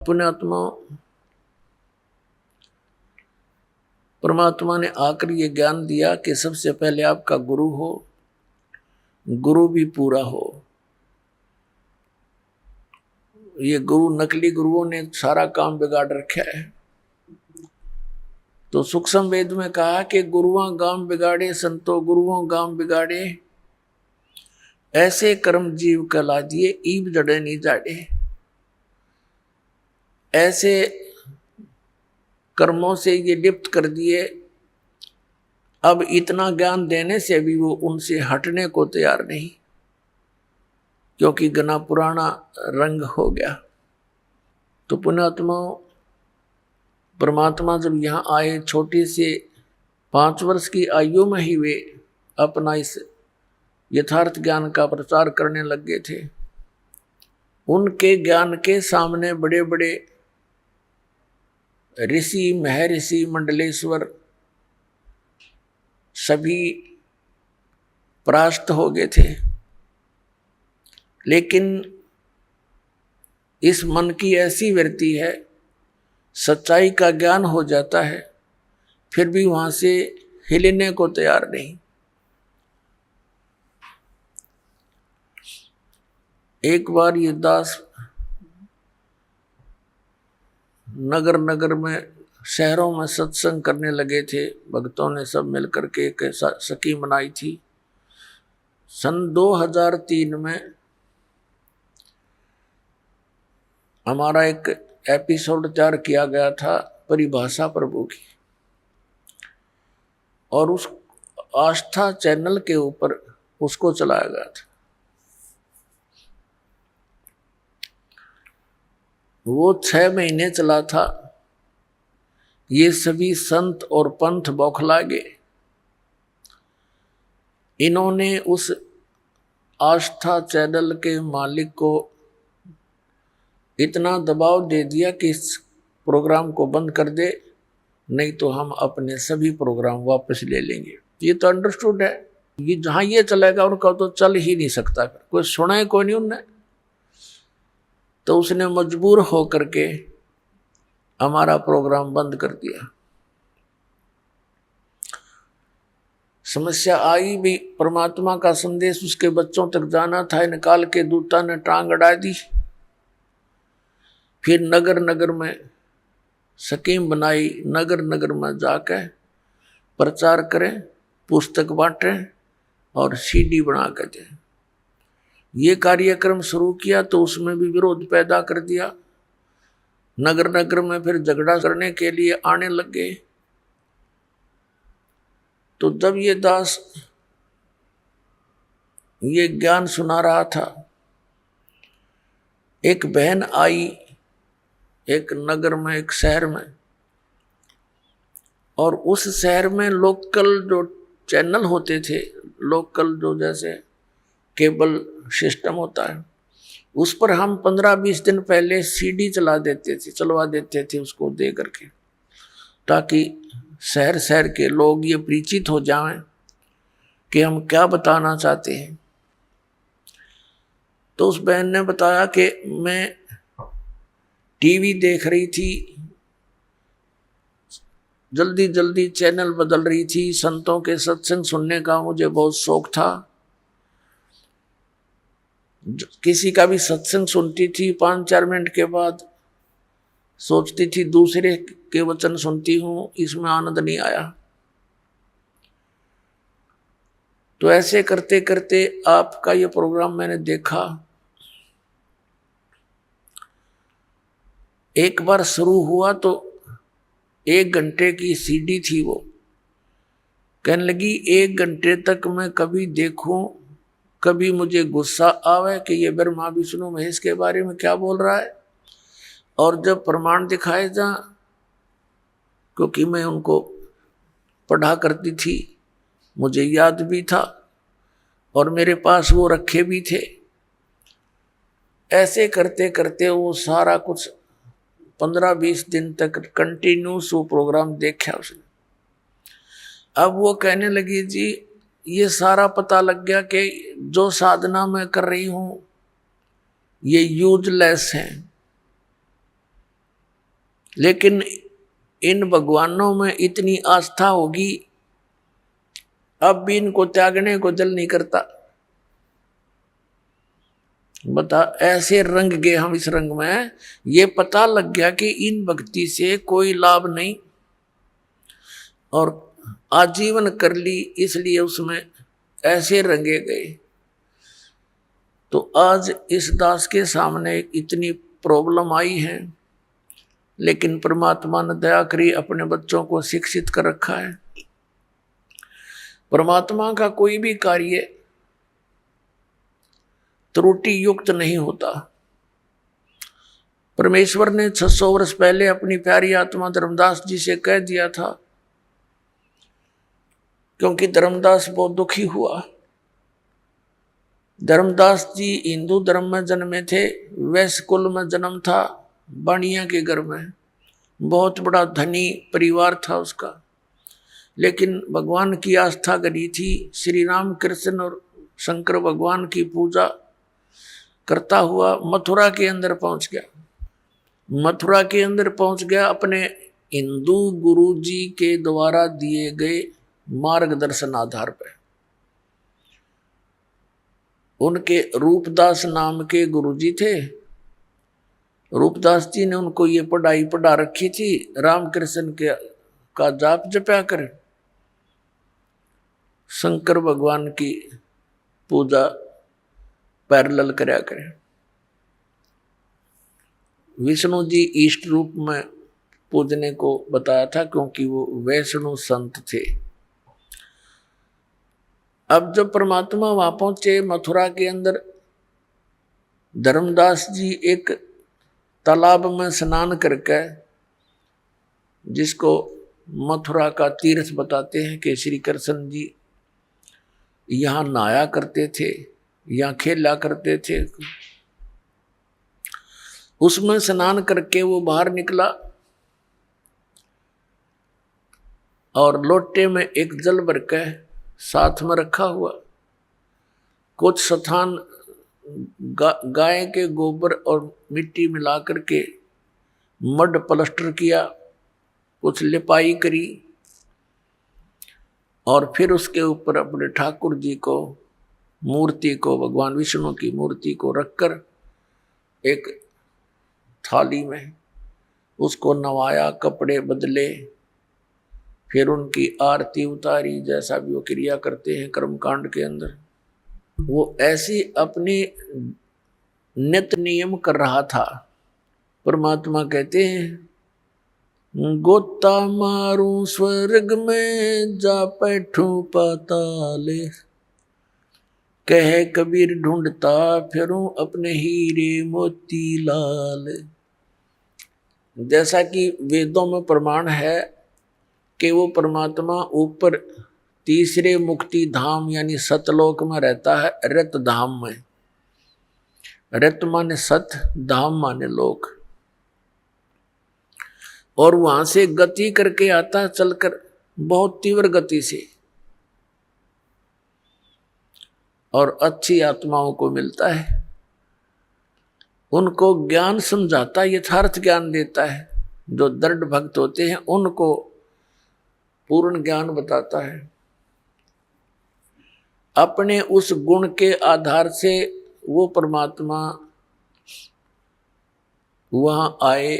पुण्यात्मा परमात्मा ने आकर ये ज्ञान दिया कि सबसे पहले आपका गुरु हो, गुरु भी पूरा हो। ये गुरु नकली गुरुओं ने सारा काम बिगाड़ रखा है। तो सूक्ष्म वेद में कहा कि गुरुआं गाम बिगाड़े, संतो गुरुओं गाम बिगाड़े, ऐसे कर्म जीव कला दिए, ईब जड़े नहीं जाड़े। ऐसे कर्मों से ये लिप्त कर दिए, अब इतना ज्ञान देने से भी वो उनसे हटने को तैयार नहीं, क्योंकि घना पुराना रंग हो गया। तो पुण्यात्माओं, परमात्मा जब यहाँ आए, छोटी से 5 वर्ष की आयु में ही वे अपना इस यथार्थ ज्ञान का प्रचार करने लग गए थे। उनके ज्ञान के सामने बड़े बड़े ऋषि, महर्षि, मंडलेश्वर सभी परास्त हो गए थे। लेकिन इस मन की ऐसी वृत्ति है, सच्चाई का ज्ञान हो जाता है, फिर भी वहां से हिलने को तैयार नहीं। एक बार ये दास नगर नगर में, शहरों में सत्संग करने लगे थे। भक्तों ने सब मिलकर के एक सखी मनाई थी। सन 2003 में हमारा एक एपिसोड तैयार किया गया था परिभाषा प्रभु की, और उस आस्था चैनल के ऊपर उसको चलाया गया था। वो 6 महीने चला था। ये सभी संत और पंथ बौखला गए। इन्होंने उस आस्था चैनल के मालिक को इतना दबाव दे दिया कि इस प्रोग्राम को बंद कर दे, नहीं तो हम अपने सभी प्रोग्राम वापस ले लेंगे। ये तो अंडरस्टूड है, ये जहां ये चलेगा उनका तो चल ही नहीं सकता। कोई सुना है कोई नहीं उनने। तो उसने मजबूर होकर के हमारा प्रोग्राम बंद कर दिया। समस्या आई भी, परमात्मा का संदेश उसके बच्चों तक जाना था, निकाल के दूता ने टांग अड़ा दी। फिर नगर नगर में स्कीम बनाई, नगर नगर में जाकर प्रचार करें, पुस्तक बांटें और सीडी बना कर दें। ये कार्यक्रम शुरू किया तो उसमें भी विरोध पैदा कर दिया। नगर नगर में फिर झगड़ा करने के लिए आने लग गए। तो जब ये दास ये ज्ञान सुना रहा था, एक बहन आई एक नगर में, एक शहर में, और उस शहर में लोकल जो चैनल होते थे, लोकल जो जैसे केबल सिस्टम होता है, उस पर हम 15-20 दिन पहले सीडी चलवा देते थे उसको दे करके, ताकि शहर शहर के लोग ये परिचित हो जाएं कि हम क्या बताना चाहते हैं। तो उस बहन ने बताया कि मैं टीवी देख रही थी, जल्दी जल्दी चैनल बदल रही थी, संतों के सत्संग सुनने का मुझे बहुत शौक था। किसी का भी सत्संग सुनती थी, 5-4 मिनट के बाद सोचती थी दूसरे के वचन सुनती हूं, इसमें आनंद नहीं आया। तो ऐसे करते करते आपका ये प्रोग्राम मैंने देखा। एक बार शुरू हुआ तो 1 घंटे की सीडी थी। वो कहने लगी 1 घंटे तक मैं कभी देखूं, कभी मुझे गुस्सा आवे कि ये ब्रह्मा विष्णु महेश के बारे में क्या बोल रहा है, और जब प्रमाण दिखाए जा, क्योंकि मैं उनको पढ़ा करती थी, मुझे याद भी था और मेरे पास वो रखे भी थे। ऐसे करते करते वो सारा कुछ 15-20 दिन तक कंटिन्यूस वो प्रोग्राम देखा उसने। अब वो कहने लगी, जी ये सारा पता लग गया कि जो साधना मैं कर रही हूं ये यूजलेस है, लेकिन इन भगवानों में इतनी आस्था होगी, अब भी इनको त्यागने को दिल नहीं करता। बता, ऐसे रंग गए हम इस रंग में, ये पता लग गया कि इन भक्ति से कोई लाभ नहीं, और आजीवन कर ली, इसलिए उसमें ऐसे रंगे गए। तो आज इस दास के सामने इतनी प्रॉब्लम आई है, लेकिन परमात्मा ने दया करी, अपने बच्चों को शिक्षित कर रखा है। परमात्मा का कोई भी कार्य त्रुटि युक्त नहीं होता। परमेश्वर ने 600 वर्ष पहले अपनी प्यारी आत्मा धर्मदास जी से कह दिया था, क्योंकि धर्मदास बहुत दुखी हुआ। धर्मदास जी हिंदू धर्म में जन्मे थे, वैश्य कुल में जन्म था, बाणिया के घर में, बहुत बड़ा धनी परिवार था उसका। लेकिन भगवान की आस्था करी थी, श्री राम कृष्ण और शंकर भगवान की पूजा करता हुआ मथुरा के अंदर पहुंच गया। मथुरा के अंदर पहुंच गया अपने हिंदू गुरु जी के द्वारा दिए गए मार्गदर्शन आधार पर। उनके रूपदास नाम के गुरुजी थे। रूपदास जी ने उनको ये पढ़ाई पढ़ा रखी थी, रामकृष्ण के का जाप जपया कर, शंकर भगवान की पूजा पैरेलल करया करे। विष्णु जी इष्ट रूप में पूजने को बताया था, क्योंकि वो वैष्णु संत थे। अब जब परमात्मा वहां पहुंचे मथुरा के अंदर, धर्मदास जी एक तालाब में स्नान करके, जिसको मथुरा का तीर्थ बताते हैं, कि श्री कृष्ण जी यहाँ नहाया करते थे, यहाँ खेला करते थे, उसमें स्नान करके वो बाहर निकला और लोटे में एक जल भर के साथ में रखा हुआ, कुछ स्थान गाय के गोबर और मिट्टी मिला करके मड प्लास्टर किया, कुछ लिपाई करी, और फिर उसके ऊपर अपने ठाकुर जी को मूर्ति को, भगवान विष्णु की मूर्ति को रखकर एक थाली में उसको नवाया, कपड़े बदले, फिर उनकी आरती उतारी, जैसा भी वो क्रिया करते हैं कर्मकांड के अंदर। वो ऐसी अपनी नित्य नियम कर रहा था। परमात्मा कहते हैं, गोता मारूं स्वर्ग में, जा बैठूं पाताले, कहे कबीर ढूंढता फिरूं अपने हीरे मोती लाल। जैसा कि वेदों में प्रमाण है कि वो परमात्मा ऊपर तीसरे मुक्ति धाम यानी सतलोक में रहता है, रत धाम में। रत माने सत, धाम माने लोक, और वहां से गति करके आता चलकर, बहुत तीव्र गति से, और अच्छी आत्माओं को मिलता है। उनको ज्ञान समझाता, यथार्थ ज्ञान देता है। जो दृढ़ भक्त होते हैं उनको पूर्ण ज्ञान बताता है। अपने उस गुण के आधार से वो परमात्मा वहां आए,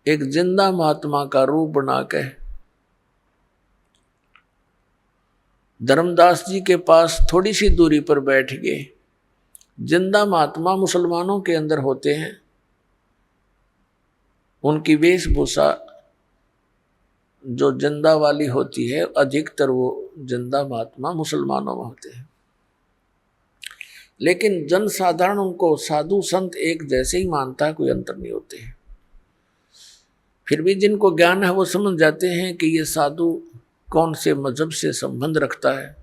एक जिंदा महात्मा का रूप बना के धर्मदास जी के पास थोड़ी सी दूरी पर बैठ गए। जिंदा महात्मा मुसलमानों के अंदर होते हैं, उनकी वेशभूषा जो जिंदा वाली होती है, अधिकतर वो जिंदा महात्मा मुसलमानों में होते हैं। लेकिन जन साधारण उनको साधु संत एक जैसे ही मानता है, कोई अंतर नहीं होते हैं। फिर भी जिनको ज्ञान है वो समझ जाते हैं कि ये साधु कौन से मजहब से संबंध रखता है।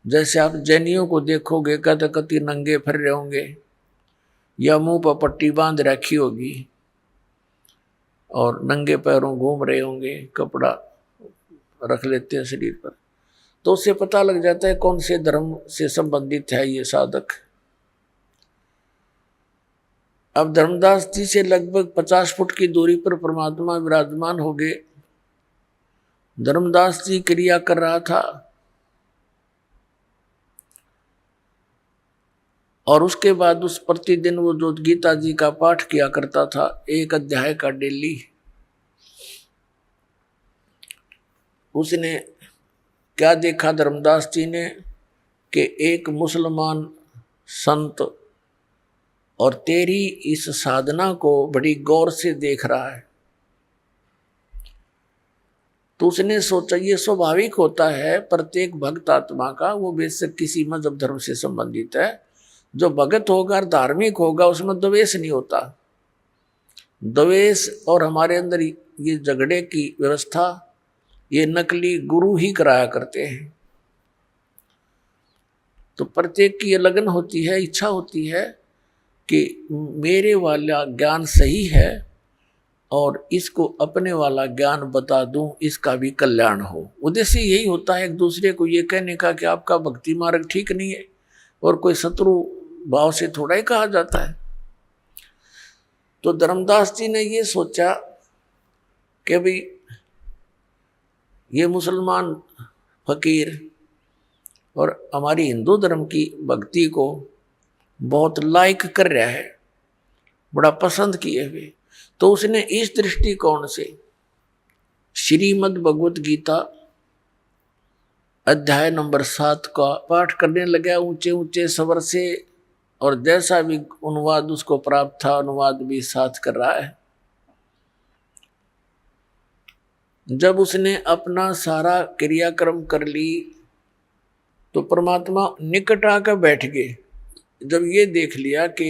जैसे आप जैनियों को देखोगे, कद कति नंगे फिर रहे होंगे, या मुंह पर पट्टी बांध रखी होगी और नंगे पैरों घूम रहे होंगे, कपड़ा रख लेते हैं शरीर पर, तो उससे पता लग जाता है कौन से धर्म से संबंधित है ये साधक। अब धर्मदास जी से लगभग 50 फुट की दूरी पर परमात्मा विराजमान हो गए। धर्मदास जी क्रिया कर रहा था और उसके बाद उस प्रतिदिन वो जो गीता जी का पाठ किया करता था, 1 अध्याय का डेली, उसने क्या देखा धर्मदास जी ने कि एक मुसलमान संत और तेरी इस साधना को बड़ी गौर से देख रहा है। तो उसने सोचा ये स्वाभाविक होता है प्रत्येक भक्त आत्मा का, वो बेशक किसी मजहब धर्म से संबंधित है, जो भगत होगा धार्मिक होगा उसमें द्वेष नहीं होता। द्वेष और हमारे अंदर ये झगड़े की व्यवस्था ये नकली गुरु ही कराया करते हैं। तो प्रत्येक की ये लगन होती है, इच्छा होती है कि मेरे वाला ज्ञान सही है और इसको अपने वाला ज्ञान बता दूं, इसका भी कल्याण हो। उद्देश्य यही होता है एक दूसरे को ये कहने का कि आपका भक्ति मार्ग ठीक नहीं है, और कोई शत्रु भाव से थोड़ा ही कहा जाता है। तो धर्मदास जी ने ये सोचा कि भाई ये मुसलमान फकीर और हमारी हिंदू धर्म की भक्ति को बहुत लाइक कर रहा है, बड़ा पसंद किए हुए। तो उसने इस दृष्टिकोण से श्रीमद् भगवत गीता अध्याय नंबर 7 का पाठ करने लगा ऊंचे ऊंचे स्वर से, और जैसा भी अनुवाद उसको प्राप्त था अनुवाद भी साथ कर रहा है। जब उसने अपना सारा क्रियाक्रम कर ली तो परमात्मा निकट आकर बैठ गए। जब ये देख लिया कि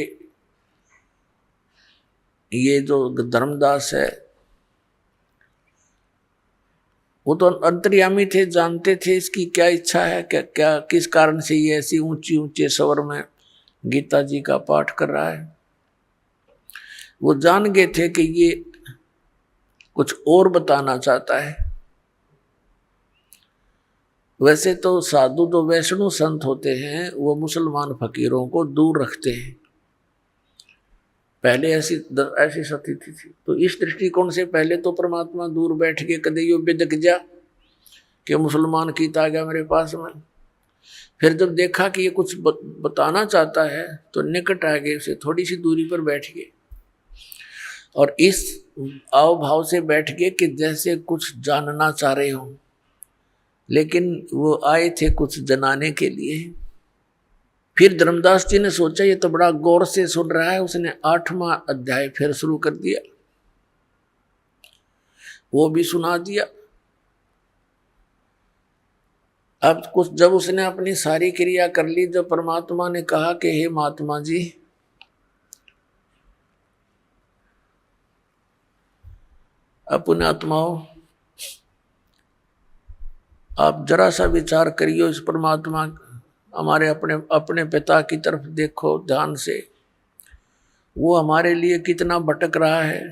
ये जो धर्मदास है वो तो अंतर्यामी थे, जानते थे इसकी क्या इच्छा है, क्या किस कारण से ये ऐसी ऊंची ऊंचे स्वर में गीता जी का पाठ कर रहा है। वो जान गए थे कि ये कुछ और बताना चाहता है। वैसे तो साधु जो वैष्णव संत होते हैं वो मुसलमान फकीरों को दूर रखते हैं, पहले ऐसी स्थिति थी। तो इस दृष्टिकोण से पहले तो परमात्मा दूर बैठ के कदे यो बिदक जा कि मुसलमान कीता आ गया मेरे पास में। फिर जब देखा कि ये कुछ बताना चाहता है तो निकट आ गए, उसे थोड़ी सी दूरी पर बैठ गए और इस आव भाव से बैठ गए कि जैसे कुछ जानना चाह रहे हों, लेकिन वो आए थे कुछ जनाने के लिए। फिर धर्मदास जी ने सोचा ये तो बड़ा गौर से सुन रहा है, उसने 8वां अध्याय फिर शुरू कर दिया, वो भी सुना दिया। अब कुछ जब उसने अपनी सारी क्रिया कर ली, जब परमात्मा ने कहा कि हे महात्मा जी अपने आत्माओं आप जरा सा विचार करियो, इस परमात्मा हमारे अपने पिता की तरफ देखो ध्यान से, वो हमारे लिए कितना भटक रहा है।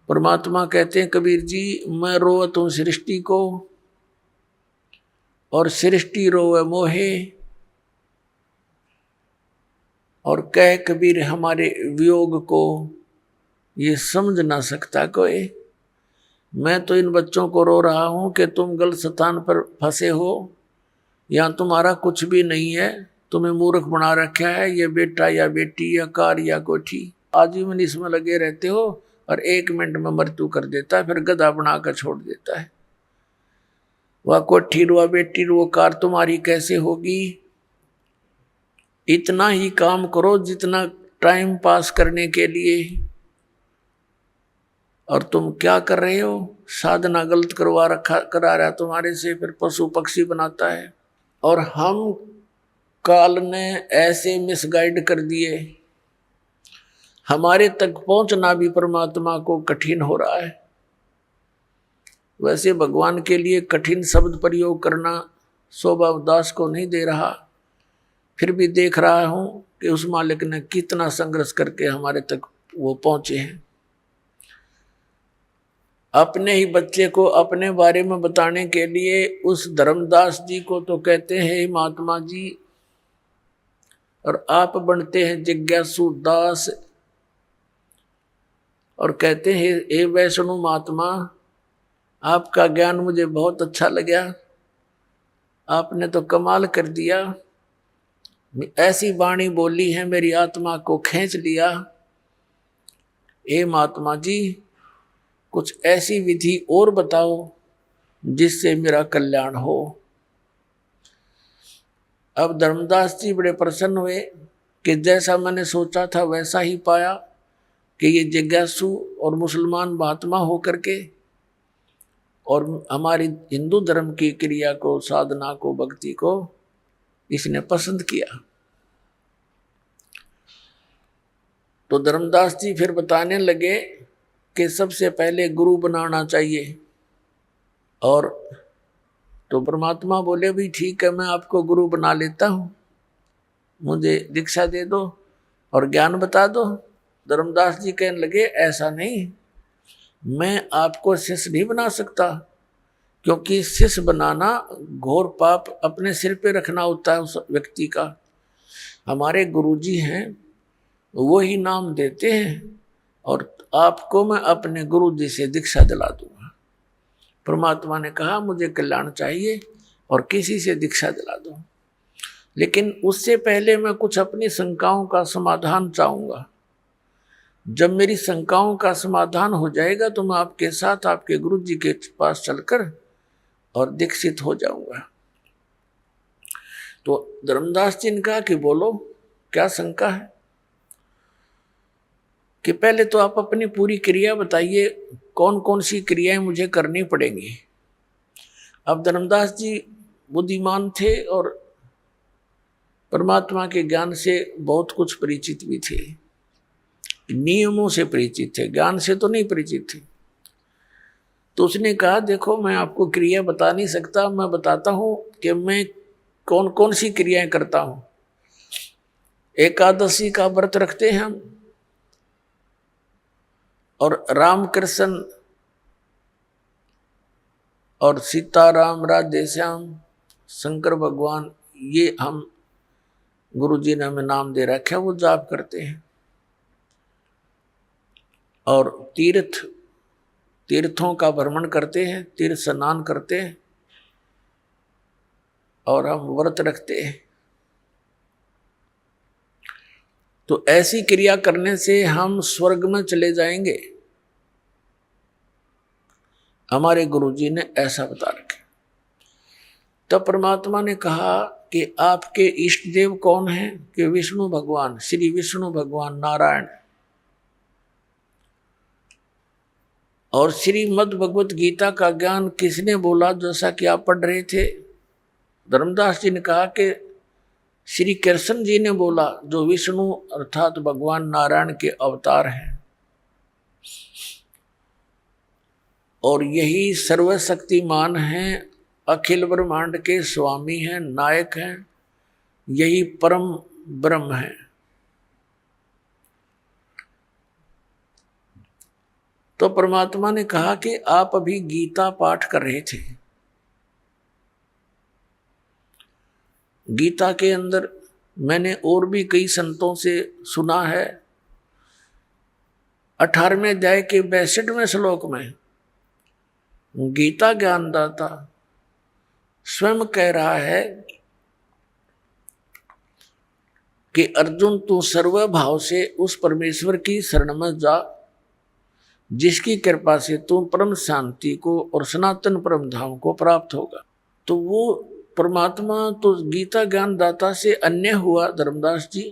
परमात्मा कहते हैं कबीर जी, मैं रोवत हूँ सृष्टि को और सृष्टि रोवे मोहे, और कह कबीर हमारे वियोग को ये समझ ना सकता कोई। मैं तो इन बच्चों को रो रहा हूं कि तुम गलत स्थान पर फंसे हो, यहाँ तुम्हारा कुछ भी नहीं है, तुम्हें मूर्ख बना रखा है ये बेटा या बेटी या कार या कोठी, आजीवन इसमें लगे रहते हो और 1 मिनट में मृत्यु कर देता है, फिर गधा बनाकर छोड़ देता है। वह कोठी रो बेटी रो कार तुम्हारी कैसे होगी। इतना ही काम करो जितना टाइम पास करने के लिए, और तुम क्या कर रहे हो, साधना गलत करा रहा तुम्हारे से, फिर पशु पक्षी बनाता है। और हम काल ने ऐसे मिसगाइड कर दिए, हमारे तक पहुंचना भी परमात्मा को कठिन हो रहा है। वैसे भगवान के लिए कठिन शब्द प्रयोग करना शोभा दास को नहीं दे रहा, फिर भी देख रहा हूं कि उस मालिक ने कितना संघर्ष करके हमारे तक वो पहुंचे हैं। अपने ही बच्चे को अपने बारे में बताने के लिए उस धर्मदास जी को तो कहते हैं महात्मा जी, और आप बनते हैं जिज्ञासु दास। और कहते हैं, हे वैष्णु महात्मा, आपका ज्ञान मुझे बहुत अच्छा लगा, आपने तो कमाल कर दिया, ऐसी वाणी बोली है मेरी आत्मा को खींच लिया। हे महात्मा जी, कुछ ऐसी विधि और बताओ जिससे मेरा कल्याण हो। अब धर्मदास जी बड़े प्रसन्न हुए कि जैसा मैंने सोचा था वैसा ही पाया कि ये जिज्ञासु और मुसलमान महात्मा होकर के और हमारी हिंदू धर्म की क्रिया को, साधना को, भक्ति को इसने पसंद किया। तो धर्मदास जी फिर बताने लगे कि सबसे पहले गुरु बनाना चाहिए। और तो परमात्मा बोले, भी ठीक है, मैं आपको गुरु बना लेता हूँ, मुझे दीक्षा दे दो और ज्ञान बता दो। धर्मदास जी कहने लगे, ऐसा नहीं, मैं आपको शिष्य नहीं बना सकता, क्योंकि शिष्य बनाना घोर पाप अपने सिर पे रखना होता है उस व्यक्ति का। हमारे गुरुजी हैं, वो ही नाम देते हैं और आपको मैं अपने गुरु जी से दीक्षा दिला दूंगा। परमात्मा ने कहा, मुझे कल्याण चाहिए और किसी से दीक्षा दिला दो, लेकिन उससे पहले मैं कुछ अपनी शंकाओं का समाधान चाहूंगा। जब मेरी शंकाओं का समाधान हो जाएगा तो मैं आपके साथ आपके गुरु जी के पास चलकर और दीक्षित हो जाऊंगा। तो धर्मदास जी ने कहा कि बोलो, क्या शंका है? कि पहले तो आप अपनी पूरी क्रिया बताइए, कौन कौन सी क्रियाएं मुझे करनी पड़ेंगी। अब धर्मदास जी बुद्धिमान थे और परमात्मा के ज्ञान से बहुत कुछ परिचित भी थे, नियमों से परिचित थे, ज्ञान से तो नहीं परिचित थे। तो उसने कहा, देखो मैं आपको क्रिया बता नहीं सकता, मैं बताता हूं कि मैं कौन कौन सी क्रियाएं करता हूं। एकादशी का व्रत रखते हैं हम, और रामकृष्ण और सीताराम, राधे श्याम, शंकर भगवान, ये हम गुरु जी ने हमें नाम दे रखा है, वो जाप करते हैं। और तीर्थों का भ्रमण करते हैं, तीर्थ स्नान करते हैं और हम व्रत रखते हैं। तो ऐसी क्रिया करने से हम स्वर्ग में चले जाएंगे, हमारे गुरुजी ने ऐसा बता रखे। तब परमात्मा ने कहा कि आपके इष्ट देव कौन हैं? कि विष्णु भगवान, श्री विष्णु भगवान नारायण। और श्रीमद् भगवत गीता का ज्ञान किसने बोला, जैसा कि आप पढ़ रहे थे? धर्मदास जी ने कहा कि श्री कृष्ण जी ने बोला, जो विष्णु अर्थात भगवान नारायण के अवतार हैं और यही सर्वशक्तिमान हैं, अखिल ब्रह्मांड के स्वामी हैं, नायक हैं, यही परम ब्रह्म है। तो परमात्मा ने कहा कि आप अभी गीता पाठ कर रहे थे। गीता के अंदर मैंने और भी कई संतों से सुना है, 18वें अध्याय के 62वें श्लोक में गीता ज्ञानदाता स्वयं कह रहा है कि अर्जुन, तू सर्वभाव से उस परमेश्वर की शरण में जा जिसकी कृपा से तू परम शांति को और सनातन परम धाम को प्राप्त होगा। तो वो परमात्मा तो गीता ज्ञानदाता से अन्य हुआ धर्मदास जी।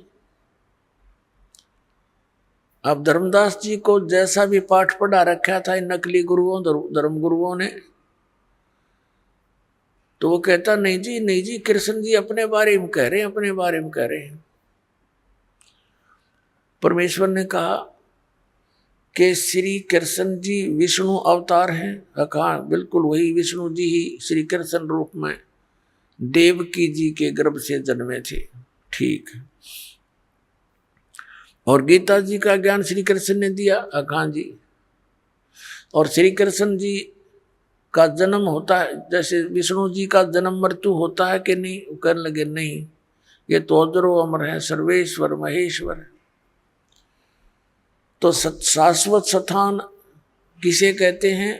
अब धर्मदास जी को जैसा भी पाठ पढ़ा रखा था इन नकली गुरुओं, धर्म गुरुओं ने, तो वो कहता, नहीं जी, नहीं जी, कृष्ण जी अपने बारे में कह रहे हैं, अपने बारे में कह रहे हैं। परमेश्वर ने कहा कि श्री कृष्ण जी विष्णु अवतार हैं। कहा, बिल्कुल वही विष्णु जी ही श्री कृष्ण रूप में देवकी जी के गर्भ से जन्मे थे। ठीक। और गीता जी का ज्ञान श्री कृष्ण ने दिया। कहा जी, और श्री कृष्ण जी का जन्म होता है जैसे विष्णु जी का जन्म मृत्यु होता है कि नहीं? कहने लगे, नहीं, ये तो अजरो अमर है, सर्वेश्वर महेश्वर। तो तो शाश्वत स्थान किसे कहते हैं?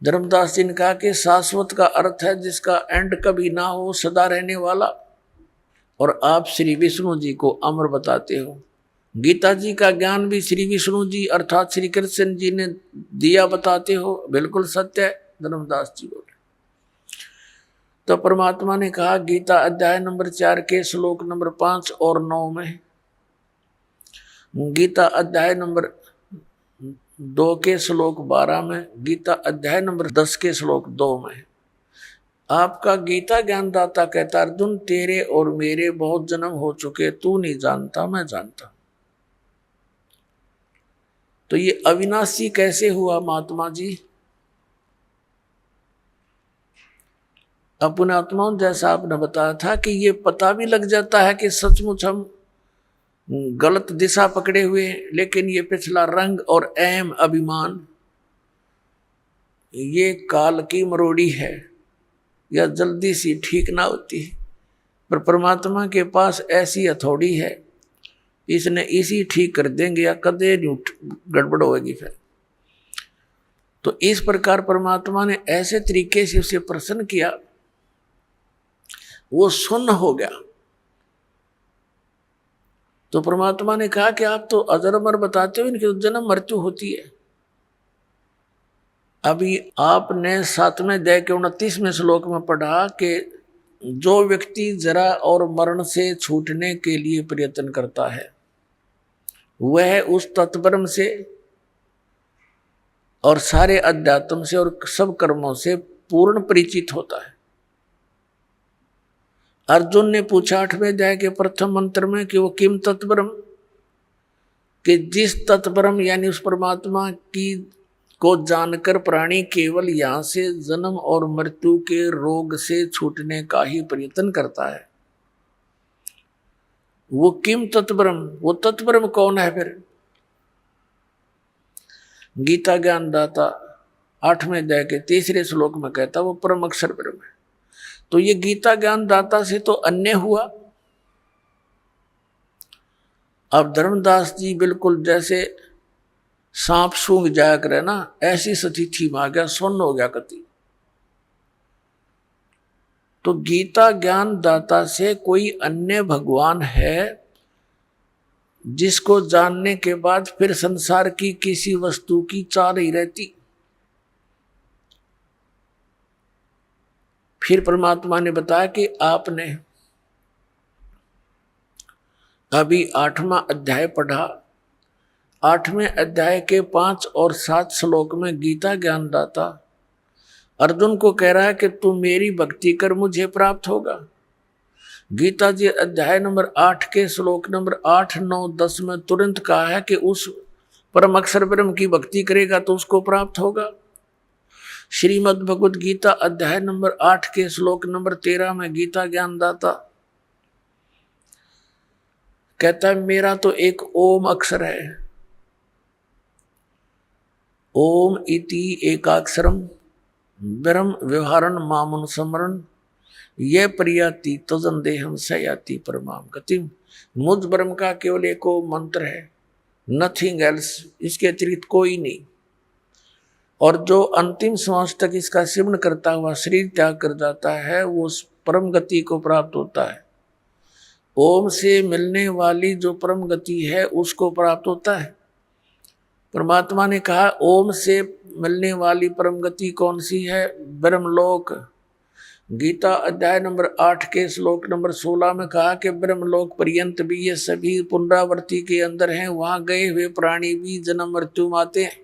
धर्मदास जी ने कहा कि शाश्वत का अर्थ है जिसका एंड कभी ना हो, सदा रहने वाला। और आप श्री विष्णु जी को अमर बताते हो। गीता जी का ज्ञान भी श्री विष्णु जी अर्थात श्री कृष्ण जी ने दिया बताते हो, बिल्कुल सत्य है। धर्मदास जी बोले तो परमात्मा ने कहा गीता अध्याय नंबर 4 के श्लोक नंबर 5 और 9 में, गीता अध्याय नंबर 2 के श्लोक 12 में, गीता अध्याय नंबर 10 के श्लोक 2 में, आपका गीता ज्ञानदाता कहता अर्जुन तेरे और मेरे बहुत जन्म हो चुके, तू नहीं जानता मैं जानता। तो ये अविनाशी कैसे हुआ महात्मा जी? अपने आत्माओं जैसा आपने बताया था कि ये पता भी लग जाता है कि सचमुच हम गलत दिशा पकड़े हुए, लेकिन ये पिछला रंग और अहम अभिमान ये काल की मरोड़ी है, या जल्दी सी ठीक ना होती। पर परमात्मा के पास ऐसी हथौड़ी है, इसने इसी ठीक कर देंगे या कदे गड़बड़ होगी फिर। तो इस प्रकार परमात्मा ने ऐसे तरीके से उसे प्रसन्न किया, वो सुन्न हो गया। तो परमात्मा ने कहा कि आप तो अजर अमर बताते हो, इनकी तो जन्म मृत्यु होती है। अभी आपने 7वें अध्याय के 29वें श्लोक में पढ़ा कि जो व्यक्ति जरा और मरण से छूटने के लिए प्रयत्न करता है वह उस तत्परम से और सारे अध्यात्म से और सब कर्मों से पूर्ण परिचित होता है। अर्जुन ने पूछा 8वें अध्याय के प्रथम मंत्र में कि वो किम तत्परम, कि जिस तत्परम यानी उस परमात्मा की को जानकर प्राणी केवल यहां से जन्म और मृत्यु के रोग से छूटने का ही प्रयत्न करता है, वो किम तत्परम, वो तत्परम कौन है फिर? गीता ज्ञानदाता 8वें अध्याय के 3रे श्लोक में कहता वो परम अक्षर ब्रह्म है। तो ये गीता ज्ञानदाता से तो अन्य हुआ। अब धर्मदास जी बिल्कुल जैसे सांप सूंघ जाया करे ना, ऐसी स्थिति में आ गया, सुन्न हो गया कति। तो गीता ज्ञानदाता से कोई अन्य भगवान है जिसको जानने के बाद फिर संसार की किसी वस्तु की चाह नहीं रहती। फिर परमात्मा ने बताया कि आपने अभी 8वां अध्याय पढ़ा, 8वें अध्याय के 5 और 7 श्लोक में गीता ज्ञानदाता अर्जुन को कह रहा है कि तू मेरी भक्ति कर, मुझे प्राप्त होगा। गीता जी अध्याय नंबर 8 के श्लोक नंबर 8, 9, 10 में तुरंत कहा है कि उस परम अक्षर ब्रह्म की भक्ति करेगा तो उसको प्राप्त होगा। श्रीमद् भगवद गीता अध्याय नंबर 8 के श्लोक नंबर 13 में गीता ज्ञानदाता कहता है मेरा तो एक ओम अक्षर है, ओम इति एकाक्षरम ब्रह्म व्यवहारण मामुन स्मरण ये प्रियाति तजन देहम सयाति परमाम गतिम। मुझ ब्रह्म का केवल एक मंत्र है, नथिंग एल्स, इसके अतिरिक्त कोई नहीं। और जो अंतिम श्वास तक इसका सेवन करता हुआ शरीर त्याग कर जाता है वो उस परम गति को प्राप्त होता है। ओम से मिलने वाली जो परम गति है उसको प्राप्त होता है। परमात्मा ने कहा ओम से मिलने वाली परम गति कौन सी है? ब्रह्मलोक। गीता अध्याय नंबर 8 के श्लोक नंबर 16 में कहा कि ब्रह्मलोक पर्यंत भी ये सभी पुनरावृत्ति के अंदर हैं, वहां गए हुए प्राणी भी जन्म मृत्यु आते हैं।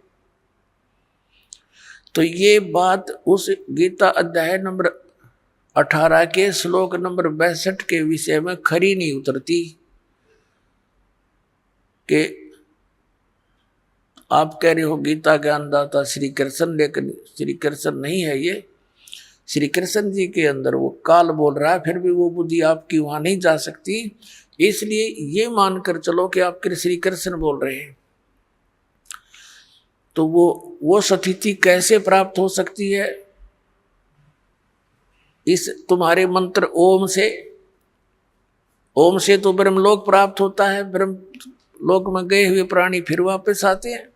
तो ये बात उस गीता अध्याय नंबर 18 के श्लोक नंबर 62 के विषय में खरी नहीं उतरती कि आप कह रहे हो गीता ज्ञानदाता श्री कृष्ण, लेकिन श्री कृष्ण नहीं है ये। श्री कृष्ण जी के अंदर वो काल बोल रहा है, फिर भी वो बुद्धि आपकी वहां नहीं जा सकती। इसलिए ये मानकर चलो कि आप श्री कृष्ण बोल रहे हैं। तो वो स्थिति कैसे प्राप्त हो सकती है? इस तुम्हारे मंत्र ओम से तो ब्रह्मलोक प्राप्त होता है, ब्रह्म लोक में गए हुए प्राणी फिर वापस आते हैं।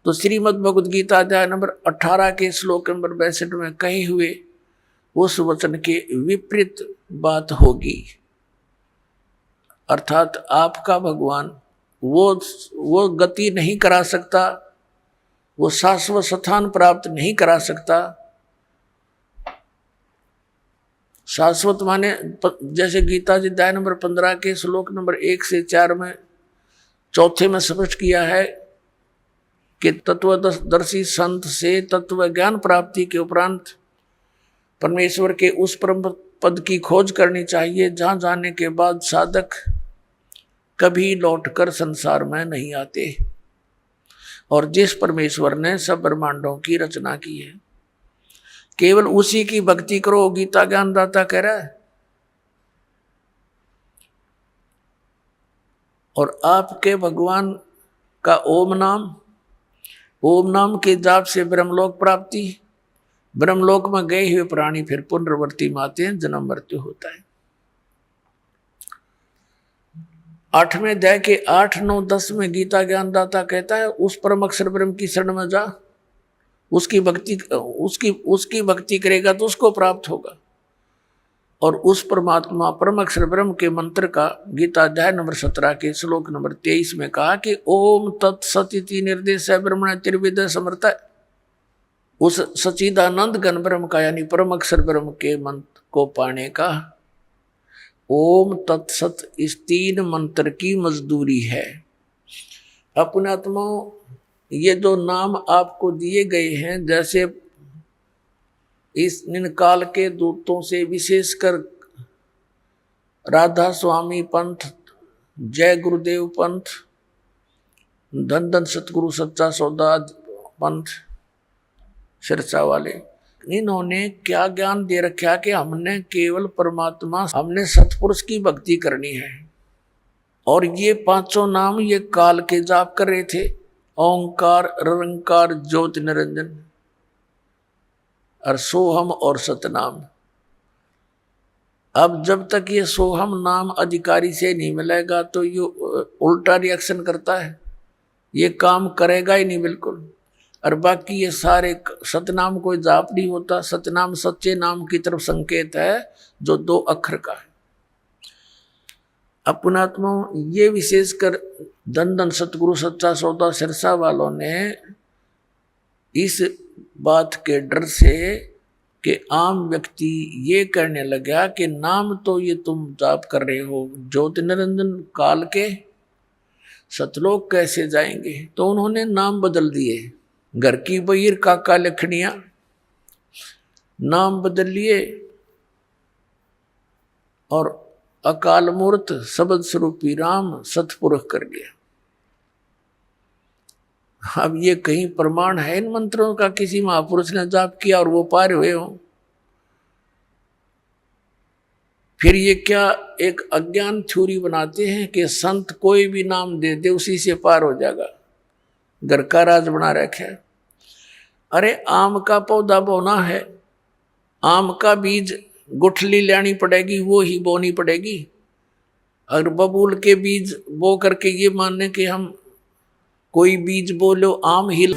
तो श्रीमद् भगवद गीता अध्याय नंबर 18 के श्लोक नंबर 62 में कहे हुए उस वचन के विपरीत बात होगी। अर्थात आपका भगवान वो गति नहीं करा सकता, वो शाश्वत स्थान प्राप्त नहीं करा सकता। शाश्वत माने जैसे गीता जी अध्याय नंबर 15 के श्लोक नंबर 1 से 4 में चौथे में स्पष्ट किया है कि तत्वदर्शी संत से तत्व ज्ञान प्राप्ति के उपरांत परमेश्वर के उस परम पद की खोज करनी चाहिए जहां जाने के बाद साधक कभी लौटकर संसार में नहीं आते, और जिस परमेश्वर ने सब ब्रह्मांडों की रचना की है केवल उसी की भक्ति करो, गीता ज्ञानदाता कह रहा है। और आपके भगवान का ओम नाम के जाप से ब्रह्मलोक प्राप्ति, ब्रह्मलोक में गए हुए प्राणी फिर पुनर्वर्ती में आते हैं, जन्म मृत्यु होता है। 8वें अध्याय के 8, 9, 10 में गीता ज्ञानदाता कहता है उस परम अक्षर ब्रह्म की शरण में जा, उसकी भक्ति करेगा तो उसको प्राप्त होगा। और उस परमात्मा परम अक्षर ब्रह्म के मंत्र का गीता अध्याय नंबर 17 के श्लोक नंबर 23 में कहा कि ओम तत्सत इति निर्देश ब्रह्मण त्रिविद समर्थ, उस सच्चिदानंद घन ब्रह्म का यानी परम अक्षर ब्रह्म के मंत्र को पाने का ओम तत्सत इस 3 मंत्र की मजदूरी है। अपने आत्माओं, ये जो नाम आपको दिए गए हैं, जैसे इस काल के दूतों से विशेषकर राधा स्वामी पंथ, जय गुरुदेव पंथ, धन धन सतगुरु सच्चा सौदा पंथ, सिरसा वाले, इन्होंने क्या ज्ञान दे रखा कि हमने केवल परमात्मा, हमने सतपुरुष की भक्ति करनी है। और ये 5 नाम ये काल के जाप कर रहे थे, ओंकार, निरंकार, ज्योति निरंजन और सोहम और सतनाम। अब जब तक ये सोहम नाम अधिकारी से नहीं मिलेगा तो ये उल्टा रिएक्शन करता है, ये काम करेगा ही नहीं बिल्कुल। और बाकी ये सारे सतनाम कोई जाप नहीं होता, सतनाम सच्चे नाम की तरफ संकेत है जो 2 अक्षर का है। अपनात्मा, ये विशेषकर धन धन सतगुरु सच्चा सौदा सिरसा वालों ने इस बात के डर से कि आम व्यक्ति ये करने लगा कि नाम तो ये तुम जाप कर रहे हो ज्योति निरंजन काल के, सतलोक कैसे जाएंगे, तो उन्होंने नाम बदल दिए। घर की बहिर काका लखनिया नाम बदल लिए और अकाल मूर्त शब्द स्वरूपी राम सतपुरुष कर गया। अब ये कहीं प्रमाण है इन मंत्रों का किसी महापुरुष ने जाप किया और वो पार हुए हो? फिर ये क्या एक अज्ञान थ्योरी बनाते हैं कि संत कोई भी नाम दे दे उसी से पार हो जाएगा, घर का राज बना रखा है। अरे आम का पौधा बोना है, आम का बीज गुठली लेनी पड़ेगी, वो ही बोनी पड़ेगी। अगर बबूल के बीज बो करके ये मानने कि हम कोई बीज बोलो आम हिल